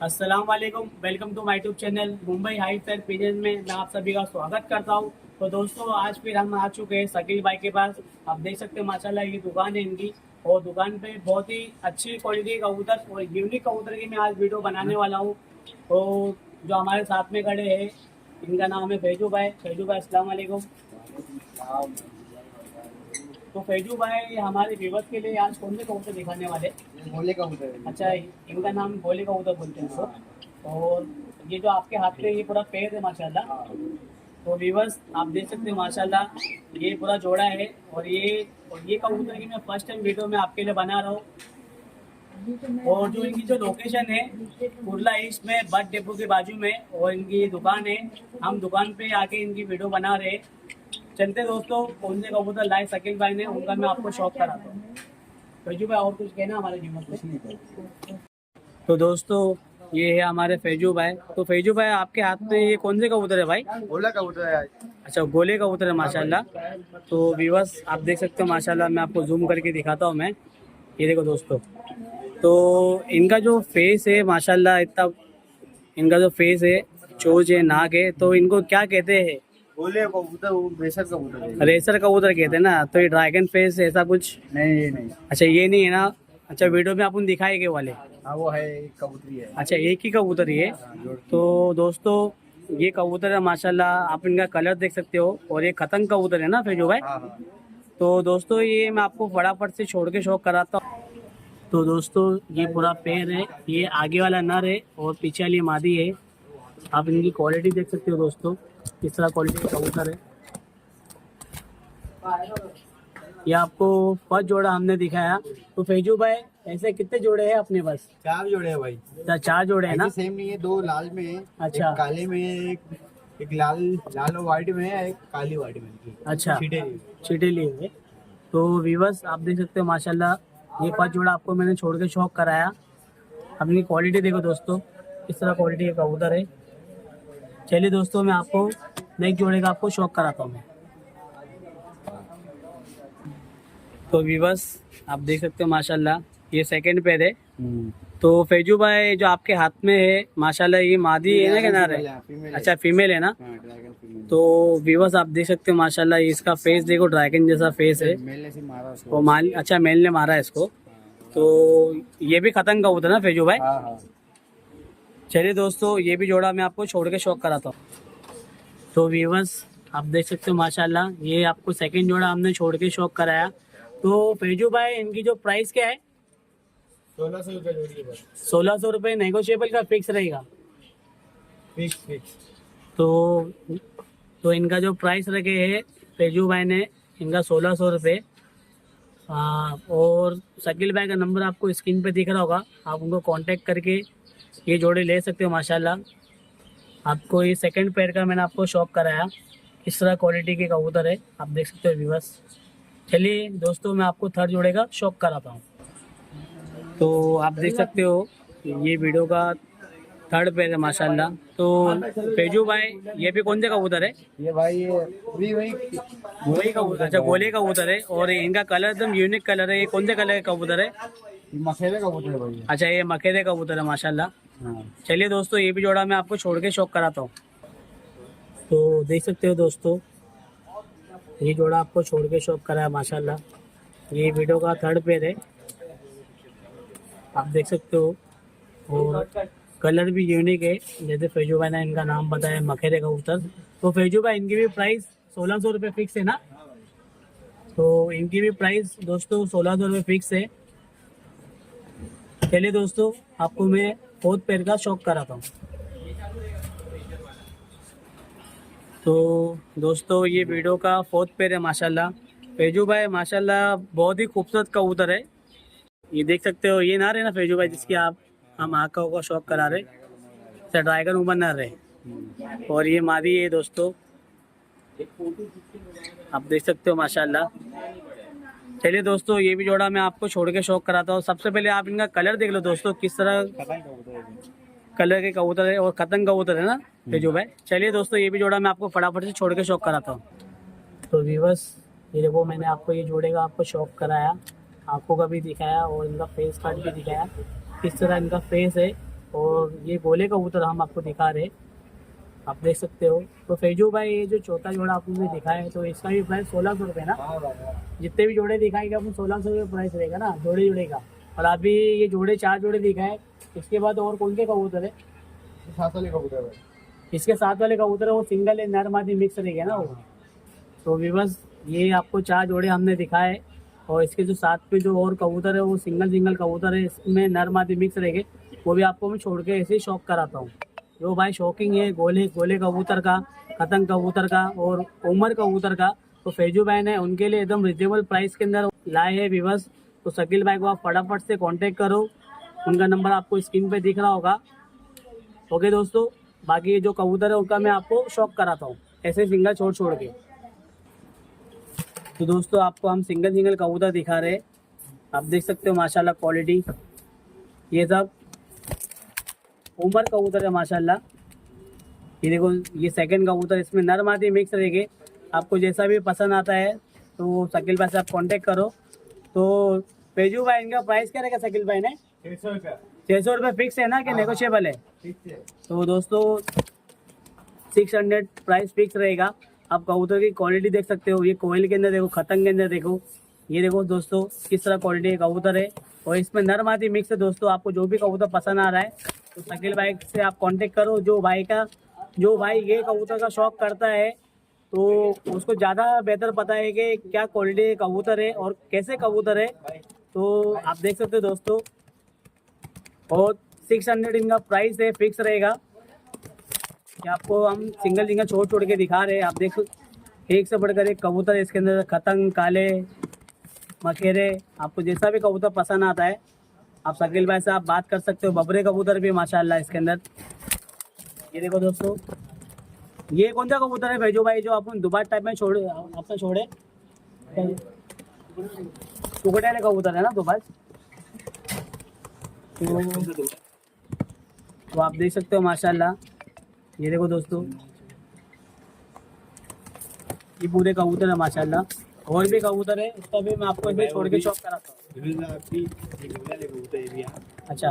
अस्सलाम वालेकुम, welcome to my YouTube channel Mumbai high fair pages में मैं आप सभी का स्वागत करता हूं। तो दोस्तों आज फिर हम आ चुके हैं शकील भाई के पास। आप देख सकते हैं माशाल्लाह ये दुकान है इनकी, और दुकान पे बहुत ही अच्छी क्वालिटी का कबूतर और यूनिक कबूतर की मैं आज वीडियो बनाने वाला हूँ। तो जो हमारे साथ में खड़े हैं इनका नाम है फैजू भाई। फैजू भाई अस्सलाम वालेकुम। तो फैजू भाई हमारे व्यूवर्स के लिए आज कौन से कबूतर दिखाने वाले? भोले कबूतर है। अच्छा, इनका नाम भोले कबूतर बोलते हैं इसको। और ये जो आपके हाथ पे ये पूरा पेड़ है माशाल्लाह। तो व्यूवर्स आप देख सकते हैं माशाल्लाह ये पूरा जोड़ा है। और ये कबूतर की मैं फर्स्ट टाइम वीडियो में आपके लिए बना रहा हूँ। और जो इनकी जो लोकेशन है कुर्ला ईस्ट में बस डिपो के बाजू में, और इनकी ये दुकान है। हम दुकान पे आके इनकी वीडियो बना रहे हैं। चलते दोस्तों, कौन से कबूतर लाए शकील भाई ने उनका मैं आपको शौक कराता हूँ। फैजू भाई और कुछ कहना हमारे जीवन पे? तो दोस्तों ये है हमारे फैजू भाई। तो फैजू भाई आपके हाथ में ये कौन से कबूतर है भाई? भोला कबूतर है। अच्छा, गोले कबूतर है माशाल्लाह। तो व्यूअर्स आप देख सकते हो माशाल्लाह, मैं आपको जूम करके दिखाता हूँ। मैं ये देखो दोस्तों, तो इनका जो फेस है माशाल्लाह, इतना इनका जो फेस है, चोंच है, नाक है, तो इनको क्या कहते हैं? भोले कबूतर, वो रेसर कबूतर है। रेसर कबूतर कहते हैं ना। तो ये ड्रैगन फेस ऐसा कुछ? नहीं ये नहीं। अच्छा ये नहीं है ना। अच्छा वीडियो में अपन दिखाएंगे वाले। हाँ वो है, एक कबूतरी है। अच्छा एक ही कबूतर ही है। तो दोस्तों ये कबूतर है माशाल्लाह, आप इनका कलर देख सकते हो। और ये खतंग कबूतर है ना फैजू भाई? हाँ हाँ। तो दोस्तों ये मैं आपको फटाफट से छोड़ के शौक कराता हूँ। तो दोस्तों ये पूरा पैर है, ये आगे वाला नर है और पीछे वाली मादी है। आप इनकी क्वालिटी देख सकते हो दोस्तों, किस तरह क्वालिटी का कबूतर है। ये आपको फर्स्ट जोड़ा हमने दिखाया। तो फैजू भाई ऐसे कितने जोड़े हैं अपने पास? 4 जोड़े हैं भाई। चार जोड़े है ना? सेम नहीं है, 2 लाल में है, अच्छा। एक काले में है, एक लाल लाल और व्हाइट में है, एक काली व्हाइट में है। अच्छा, छीटे चीटे लिए हुए। तो व्यूवर्स आप देख सकते हो माशाल्लाह, ये 5 जोड़ा आपको मैंने छोड़ के शौक कराया। अपनी क्वालिटी देखो दोस्तों, किस तरह क्वालिटी का कबूतर है। चलिए दोस्तों मैं आपको नेक्स्ट जोड़े का आपको शौक कराता हूँ मैं। तो व्यूवर्स आप देख सकते हो माशाल्लाह ये सेकंड पेयर है। तो फैजू भाई जो आपके हाथ में है माशाल्लाह, ये मादी है ना क्या नार है? अच्छा फीमेल है ना। तो व्यूवर्स आप देख सकते हो माशाल्लाह, इसका फेस देखो, ड्रैगन जैसा फेस है। मेल ने से मारा उसको। वो माल, अच्छा मेल ने मारा है इसको। तो ये भी खतंग कबूतर ना फैजू भाई? हाँ हाँ। चलिए दोस्तों ये भी जोड़ा मैं आपको छोड़ के शौक कराता हूँ। तो व्यूवर्स आप देख सकते हो माशाल्लाह, ये आपको सेकंड जोड़ा हमने छोड़ के शौक कराया। तो फैजू भाई इनकी जो प्राइस क्या है? 1600 रुपये जोड़ी है बस। 1600 रुपये नेगोशिएबल का फिक्स रहेगा? फिक्स। तो इनका जो प्राइस रखे है फैजू भाई ने, इनका 1600 रुपये। और शकील भाई का नंबर आपको स्क्रीन पे दिख रहा होगा, आप उनको कांटेक्ट करके ये जोड़े ले सकते हो माशाल्लाह। आपको ये सेकंड पेयर का मैंने आपको शौक कराया, इस तरह क्वालिटी के कबूतर है, आप देख सकते हो व्यूअर्स। चलिए दोस्तों मैं आपको थर्ड जोड़े का शौक कराता हूँ। तो आप देख सकते हो ये वीडियो का थर्ड पेयर है माशाल्लाह। तो फैजू भाई ये भी कौन से कबूतर है? ये भाई ये वही वही कबूतर। अच्छा गोले कबूतर है, और इनका कलर एकदम यूनिक कलर है। ये कौन से कलर का कबूतर है? मखेरे कबूतर है भाई। अच्छा ये मखेरे कबूतर है माशाल्लाह। हाँ। चलिए दोस्तों ये भी जोड़ा मैं आपको छोड़ के शौक कराता हूँ। तो देख सकते हो दोस्तों ये जोड़ा आपको छोड़ के शौक कराया माशाल्लाह। ये वीडियो का थर्ड पेयर है, आप देख सकते हो। और कलर भी यूनिक है, जैसे फैजू भाई ने इनका नाम बताया मखेरे कबूतर। तो फैजू भाई इनकी भी प्राइस 1600 रुपये फिक्स है ना? तो इनकी भी प्राइस दोस्तों 1600 रुपये फिक्स है। चलिए दोस्तों आपको मैं फोर्थ पेयर का शौक कराता हूँ। तो दोस्तों ये वीडियो का फोर्थ पेयर है माशाल्लाह। फैजू भाई माशाल्लाह बहुत ही खूबसूरत कबूतर है। ये देख सकते हो, ये नार है ना फैजू भाई जिसकी आप हम आँखों का शौक करा रहे, ड्रैगन उमर नार है। और ये मादी है दोस्तों, आप देख सकते हो माशाल्लाह। चलिए दोस्तों ये भी जोड़ा मैं आपको छोड़ के शौक कराता हूँ। सबसे पहले आप इनका कलर देख लो दोस्तों, किस तरह कलर के कबूतर है, और खतंग कबूतर है ना फैजू भाई। चलिए दोस्तों ये भी जोड़ा मैं आपको फटाफट से छोड़ के शौक कराता हूँ। तो व्यूअर्स ये देखो, मैंने आपको ये जोड़े का आपको शौक कराया, आंखों का भी दिखाया और इनका फेस कट भी दिखाया, किस तरह इनका फेस है और ये गोले कबूतर हम आपको दिखा रहे हैं, आप देख सकते हो। तो फैजू भाई ये जो चौथा जोड़ा आपको भी दिखाया है, तो इसका भी प्राइस 1600 रुपये ना। हाँ भाई हाँ। जितने भी जोड़े दिखाएंगे अपन 1600 रुपये प्राइस रहेगा ना, जोड़े जोड़े का। और अभी ये जोड़े 4 जोड़े दिखाए, इसके बाद और कौन से कबूतर है? 7 वाले कबूतर है भाई। इसके साथ वाले कबूतर है वो सिंगल है, नर मादी मिक्स रहेगा ना वो। तो विवश ये आपको 4 जोड़े हमने दिखाए, और इसके जो साथ पे जो और कबूतर है वो सिंगल सिंगल कबूतर है, इसमें नर मादी मिक्स रहेंगे। वो भी आपको मैं छोड़ के ऐसे ही शौक कराता हूँ। जो भाई शौकिंग है गोले गोले कबूतर का, खतंग कबूतर का और उमर कबूतर का, तो फैजू भाई ने उनके लिए एकदम रिजनेबल प्राइस के अंदर लाए हैं विवश। तो शकील भाई को आप फटाफट से कांटेक्ट करो, उनका नंबर आपको स्क्रीन पे दिख रहा होगा। ओके दोस्तों, बाकी जो कबूतर है उनका मैं आपको शौक कराता हूँ ऐसे सिंगल छोड़ छोड़ के। तो दोस्तों आपको हम सिंगल सिंगल कबूतर दिखा रहे हैं, आप देख सकते हो माशाल्लाह क्वालिटी। ये सब उमर कबूतर है माशाल्लाह। ये देखो ये सेकंड कबूतर, इसमें नर मादी मिक्स रहेंगे। आपको जैसा भी पसंद आता है तो शकील भाई से आप कांटेक्ट करो। तो पेजू भाई इनका प्राइस क्या रहेगा शकील भाई ने? 600 रुपया। 600 रुपये फिक्स है ना कि नेगोशिएबल है? ठीक है। तो दोस्तों 600 प्राइस फिक्स रहेगा। आप कबूतर की क्वालिटी देख सकते हो, ये कोयल के अंदर देखो, खतंग के अंदर देखो, ये देखो दोस्तों किस तरह क्वालिटी का कबूतर है। और इसमें नर मादी मिक्स है दोस्तों। आपको जो भी कबूतर पसंद आ रहा है तो शकील भाई से आप कांटेक्ट करो। जो भाई ये कबूतर का शौक करता है तो उसको ज़्यादा बेहतर पता है कि क्या क्वालिटी कबूतर है और कैसे कबूतर है। तो आप देख सकते हो दोस्तों, और 600 इनका प्राइस है, फिक्स रहेगा। कि आपको हम सिंगल सिंगल छोड़ छोड़ के दिखा रहे हैं। आप देखो एक से बढ़कर एक कबूतर है इसके अंदर, खतंग, काले, मखेरे, आपको जैसा भी कबूतर पसंद आता है आप शकील भाई से आप बात कर सकते हो। बबरे कबूतर भी माशाल्लाह इसके अंदर। ये देखो दोस्तों, ये कौन सा कबूतर है भैजो भाई जो अपन दुबार टाइप में छोड़े, आपने छोड़े टुकड़े वाले कबूतर है ना दुबार। तो आप देख सकते हो माशाल्लाह। ये देखो दोस्तों, ये पूरे कबूतर है माशाल्लाह। और भी कबूतर है, उसका भी मैं आपको इसमें छोड़ के शौक कराता हूँ। अच्छा,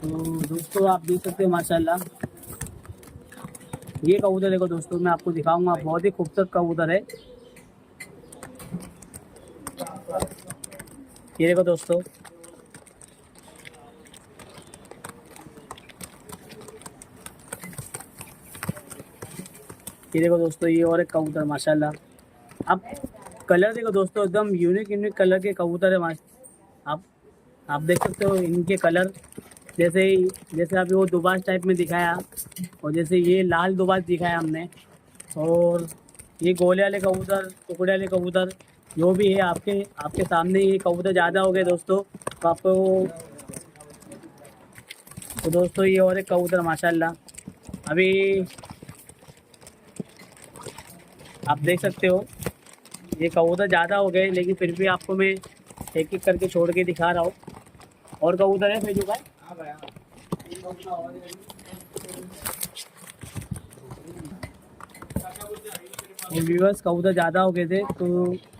तो दोस्तों आप देख सकते हो माशाल्लाह। ये कबूतर देखो दोस्तों, मैं आपको दिखाऊंगा, बहुत ही खूबसूरत कबूतर है। ये देखो दोस्तों, ये देखो दोस्तों, ये और एक कबूतर माशाल्लाह। अब कलर देखो दोस्तों, एकदम यूनिक कलर के कबूतर है। आप देख सकते हो इनके कलर, जैसे अभी वो दुबाज टाइप में दिखाया, और जैसे ये लाल दुबाज दिखाया हमने, और ये गोले वाले कबूतर, टुकड़े वाले कबूतर, जो भी है आपके सामने ये कबूतर ज़्यादा हो गए दोस्तों। तो आपको तो दोस्तों ये और एक कबूतर माशाल्लाह। अभी आप देख सकते हो ये कबूतर ज़्यादा हो गए, लेकिन फिर भी आपको मैं एक एक करके छोड़ के दिखा रहा हूँ। और कबूतर है फैजू भाई? हाँ भाई हाँ। ये व्यूअर्स कबूतर ज़्यादा हो गए थे तो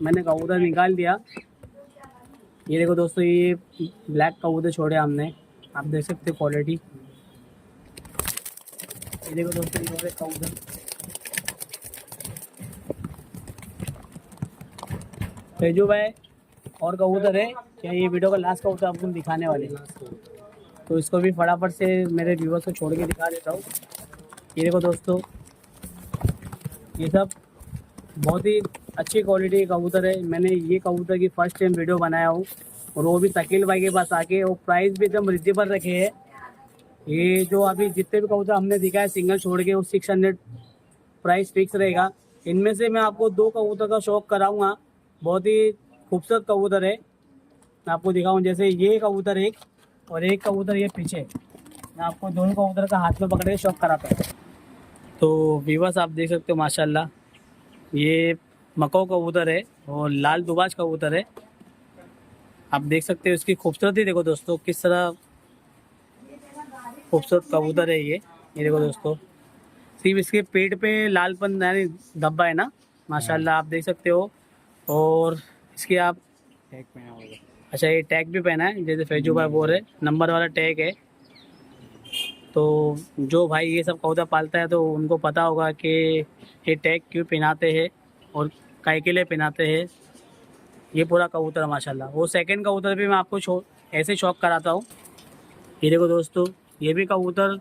मैंने कबूतर निकाल दिया। ये देखो दोस्तों, ये ब्लैक कबूतर छोड़े हमने, आप देख सकते हो क्वालिटी। ये देखो दोस्तों, ये और एक कबूतर फैजू भाई। और कबूतर है क्या? ये वीडियो का लास्ट कबूतर आपको दिखाने वाले हैं, तो इसको भी फटाफट से मेरे व्यूअर्स को छोड़ के दिखा देता हूँ। ये देखो दोस्तों, ये सब बहुत ही अच्छी क्वालिटी के कबूतर है। मैंने ये कबूतर की फर्स्ट टाइम वीडियो बनाया हूँ, और वो भी शकील भाई के पास आके, वो प्राइस भी एकदम रिजनेबल रखे है। ये जो अभी जितने भी कबूतर हमने दिखाया सिंगल छोड़ के, वो 600 प्राइस फिक्स रहेगा। इनमें से मैं आपको 2 कबूतर का शौक कराऊंगा, बहुत ही खूबसूरत कबूतर है। मैं आपको दिखाऊं, जैसे ये कबूतर एक, और एक कबूतर ये पीछे, मैं आपको दोनों कबूतर का हाथ में पकड़ के शौक कराता हूँ। तो व्यूअर्स आप देख सकते हो माशाल्लाह, ये मकाऊ कबूतर है और लाल दुबाज कबूतर है। आप देख सकते हो इसकी खूबसूरती, देखो दोस्तों किस तरह खूबसूरत कबूतर है ये देखो दोस्तों, सिर्फ इसके पेट पे लालपन यानी धब्बा है ना माशाल्लाह, आप देख सकते हो। और इसके आप एक महीना हो गया। अच्छा ये टैग भी पहना है जैसे फैजू भाई बोल रहे, नंबर वाला टैग है। तो जो भाई ये सब कबूतर पालता है तो उनको पता होगा कि ये टैग क्यों पहनाते हैं और काय के लिए पहनाते हैं। ये पूरा कबूतर है माशाल्लाह। वो सेकंड कबूतर भी मैं आपको ऐसे शौक कराता हूँ। ये देखो दोस्तों, ये भी कबूतर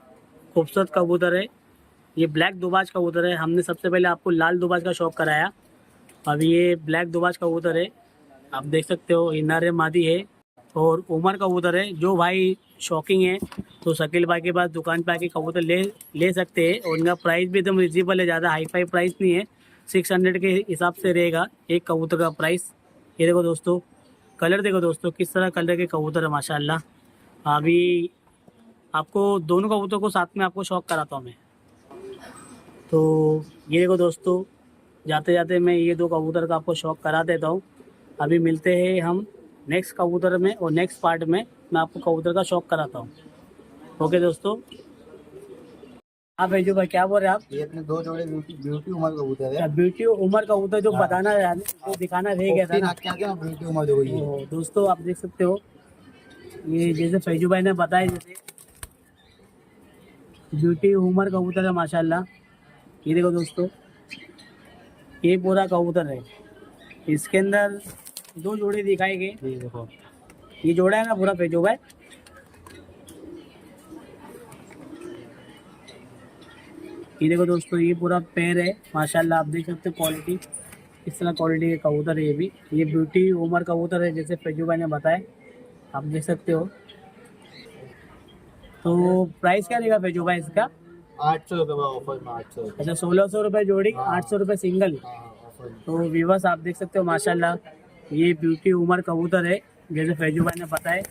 खूबसूरत कबूतर है। ये ब्लैक दुबाज कबूतर है। हमने सबसे पहले आपको लाल दुबाज का शौक कराया, अब ये ब्लैक दुबाज कबूतर है। आप देख सकते हो ये नर है मादी है और उमर कबूतर है। जो भाई शौकिंग है तो शकील भाई के पास दुकान पे आके कबूतर ले सकते हैं और उनका प्राइस भी एकदम रिजनेबल है, ज़्यादा हाई फाई प्राइस नहीं है। 600 के हिसाब से रहेगा एक कबूतर का प्राइस। ये देखो दोस्तों, कलर देखो दोस्तों, किस तरह कलर के कबूतर है माशाल्लाह। अभी आपको दोनों कबूतर को साथ में आपको शौक कराता हूँ मैं। तो ये देखो दोस्तों, जाते जाते मैं ये दो कबूतर का आपको शौक करा देता हूँ। अभी मिलते हैं हम नेक्स्ट कबूतर में और नेक्स्ट पार्ट में मैं आपको कबूतर का शौक कराता हूँ। ओके दोस्तों, आप भेजो भाई, क्या बोल रहे हैं आप? ये अपने 2 जोड़े ब्यूटी उमर कबूतर है। ब्यूटी उमर कबूतर जो बताना जो दिखाना रह गया था ना। क्या ब्यूटी उमर जो ये तो दोस्तों आप देख सकते हो, ये जैसे फैजू भाई ने बताया, जैसे ब्यूटी उमर कबूतर है माशाल्लाह। ये देखो दोस्तों, ये पूरा कबूतर है। इसके अंदर 2 जोड़े दिखाए गए। ये देखो, ये जोड़ा है ना पूरा फैजू भाई। ये देखो दोस्तों, ये पूरा पैर है माशाल्लाह। आप देख सकते हो क्वालिटी, इस तरह क्वालिटी के कबूतर है। ये ब्यूटी उमर कबूतर है जैसे फैजू भाई ने बताया, आप देख सकते हो। तो प्राइस क्या रहेगा फैजू भाई इसका? 800 रुपये ऑफर में 800 रुपये। अच्छा 1600 रुपये जोड़ी, 800 रुपये सिंगल। ऑफर में। तो व्यूवर्स आप देख सकते हो माशाल्लाह, ये ब्यूटी उमर कबूतर है जैसे फैजू भाई ने बताया,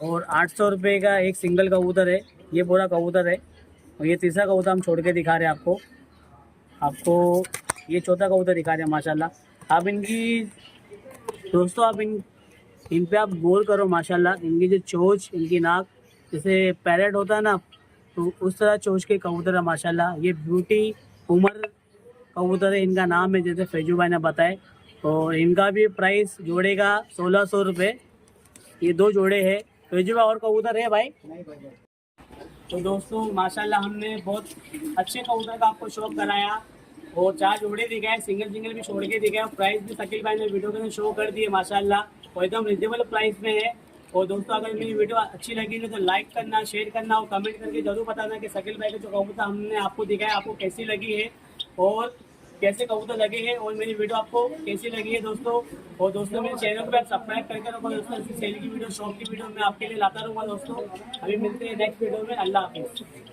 और 800 रुपये का एक सिंगल कबूतर है। ये पूरा कबूतर है और ये तीसरा कबूतर हम छोड़ के दिखा रहे हैं आपको ये चौथा कबूतर दिखा रहे हैं माशाल्लाह। आप इनकी दोस्तों, आप इन पे आप गौर करो माशाल्लाह। इनकी जो चोंच, इनकी नाक जैसे पैरेट होता है ना, तो उस तरह चोंच के कबूतर है माशाल्लाह। ये ब्यूटी उमर कबूतर है, इनका नाम है जैसे फैजू भाई ने बताया। और इनका भी प्राइस जोड़े का 1600 रुपये। ये 2 जोड़े हैं। फैजू भाई और कबूतर है भाई? तो दोस्तों माशाल्लाह हमने बहुत अच्छे कबूतर का आपको शौक कराया और 4 जोड़े दिखाए, सिंगल भी छोड़ के दिखाए। प्राइस भी शकील भाई ने वीडियो के अंदर शो कर दिए माशाल्लाह, और एकदम रिजनेबल प्राइस में है। और दोस्तों अगर मेरी वीडियो अच्छी लगी तो लाइक करना, शेयर करना और कमेंट करके जरूर बताना कि शकील भाई के जो कबूतर हमने आपको दिखाया आपको कैसी लगी है और कैसे कबूतर लगे हैं, और मेरी वीडियो आपको कैसी लगी है दोस्तों। और दोस्तों मेरे चैनल को आप सब्सक्राइब करके रखो दोस्तों। ऐसी सेल की वीडियो, शॉप की वीडियो मैं आपके लिए लाता रहूँगा दोस्तों। अभी मिलते हैं नेक्स्ट वीडियो में। अल्लाह हाफिज़।